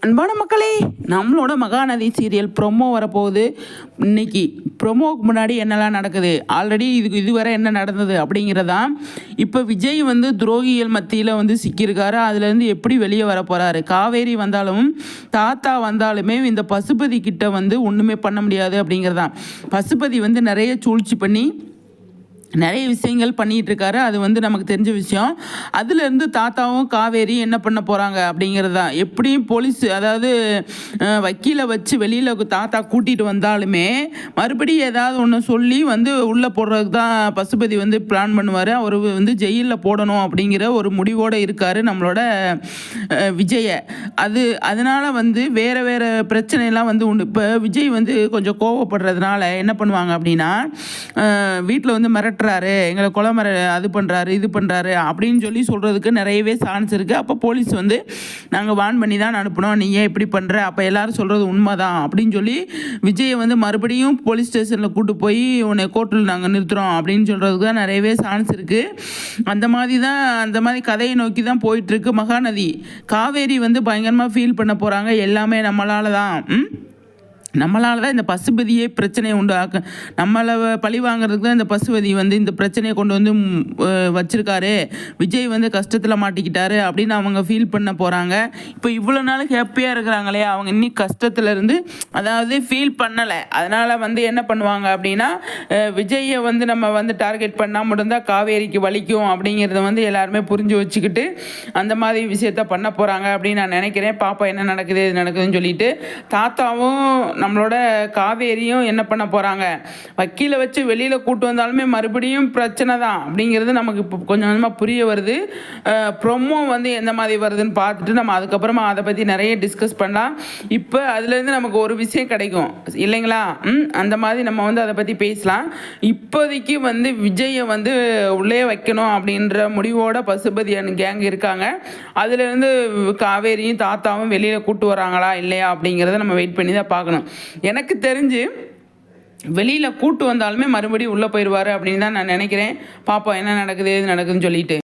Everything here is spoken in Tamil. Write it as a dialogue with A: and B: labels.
A: அன்பான மக்களே, நம்மளோட மகாநதி சீரியல் ப்ரொமோ வரப்போகுது. இன்னைக்கு ப்ரொமோவுக்கு முன்னாடி என்னெல்லாம் நடக்குது, ஆல்ரெடி இதுவரை என்ன நடந்தது அப்படிங்கிறதான். இப்போ விஜய் துரோகிகள் மத்தியில் சிக்கியிருக்காரு. அதுலேருந்து எப்படி வெளியே வர போகிறாரு. காவேரி வந்தாலும் தாத்தா வந்தாலுமே இந்த பசுபதி கிட்ட ஒன்றுமே பண்ண முடியாது அப்படிங்கிறதான். பசுபதி நிறைய சூழ்ச்சி பண்ணி நிறைய விஷயங்கள் பண்ணிகிட்ருக்காரு. அது நமக்கு தெரிஞ்ச விஷயம். அதுலேருந்து தாத்தாவும் காவேரி என்ன பண்ண போகிறாங்க அப்படிங்கிறது தான். எப்படியும் போலீஸ், அதாவது வக்கீலை வச்சு வெளியில் தாத்தா கூட்டிகிட்டு வந்தாலுமே மறுபடியும் ஏதாவது ஒன்று சொல்லி உள்ளே போடுறதுக்கு தான் பசுபதி பிளான் பண்ணுவார். அவர் ஜெயிலில் போடணும் அப்படிங்கிற ஒரு முடிவோடு இருக்கார் நம்மளோட விஜயை. அதனால் வேறு வேறு பிரச்சனைலாம் உண்டு. இப்போ விஜய் கொஞ்சம் கோவப்படுறதுனால என்ன பண்ணுவாங்க அப்படின்னா, வீட்டில் மிரட்டுறாரு, எங்களை கொலை அது பண்ணுறாரு இது பண்ணுறாரு அப்படின்னு சொல்லி சொல்கிறதுக்கு நிறையவே சான்ஸ் இருக்குது. அப்போ போலீஸ் நாங்கள் வான் பண்ணி தான் அனுப்பினோம், நீ ஏன் இப்படி பண்ணுற, அப்போ எல்லோரும் சொல்கிறது உண்மை தான் அப்படின்னு சொல்லி விஜயை மறுபடியும் போலீஸ் ஸ்டேஷனில் கூட்டு போய் உன்னை கோர்ட்டில் நாங்கள் நிறுத்துகிறோம் அப்படின்னு சொல்கிறதுக்கு தான் நிறையவே சான்ஸ் இருக்குது. அந்த மாதிரி கதையை நோக்கி தான் போயிட்டுருக்கு மகாநதி. காவேரி பயங்கரமாக ஃபீல் பண்ண போகிறாங்க. எல்லாமே நம்மளால தான் இந்த பசுபதியே பிரச்சனையை உண்டாக்க, நம்மளை பழி வாங்குறதுக்கு தான் இந்த பசுபதி இந்த பிரச்சனையை கொண்டு வச்சுருக்காரு. விஜய் கஷ்டத்தில் மாட்டிக்கிட்டாரு அப்படின்னு அவங்க ஃபீல் பண்ண போகிறாங்க. இப்போ இவ்வளோ நாள் ஹாப்பியாக இருக்கிறாங்களே, அவங்க இன்னும் கஷ்டத்துலேருந்து அதாவது ஃபீல் பண்ணலை. அதனால் என்ன பண்ணுவாங்க அப்படின்னா, விஜயை நம்ம டார்கெட் பண்ணால் மட்டும்தான் காவேரிக்கு வலிக்கும் அப்படிங்கிறத எல்லாருமே புரிஞ்சு வச்சுக்கிட்டு அந்த மாதிரி விஷயத்த பண்ண போகிறாங்க அப்படின்னு நான் நினைக்கிறேன். பாப்பா என்ன நடக்குது இது நடக்குதுன்னு சொல்லிட்டு. தாத்தாவும் நம்மளோட காவேரியும் என்ன பண்ண போகிறாங்க, வக்கீலை வச்சு வெளியில் கூட்டு வந்தாலுமே மறுபடியும் பிரச்சனை தான் அப்படிங்கிறது நமக்கு இப்போ கொஞ்சம் கொஞ்சமாக புரிய வருது. ப்ரொமோ எந்த மாதிரி வருதுன்னு பார்த்துட்டு நம்ம அதுக்கப்புறமா அதை பற்றி நிறைய டிஸ்கஸ் பண்ணலாம். இப்போ அதுலேருந்து நமக்கு ஒரு விஷயம் கிடைக்கும் இல்லைங்களா? அந்த மாதிரி நம்ம அதை பற்றி பேசலாம். இப்போதைக்கு விஜயை உள்ளே வைக்கணும் அப்படின்ற முடிவோட பசுபதி கேங் இருக்காங்க. அதுலேருந்து காவேரியும் தாத்தாவும் வெளியில் கூட்டு வராங்களா இல்லையா அப்படிங்கிறத நம்ம வெயிட் பண்ணி தான் பார்க்கணும். எனக்கு தெரிஞ்சு வெளியில் கூட்டு வந்தாலுமே மறுபடியும் உள்ளே போயிடுவார் அப்படின்னு தான் நான் நினைக்கிறேன். பாப்போம் என்ன நடக்குது எது நடக்குதுன்னு சொல்லிட்டு.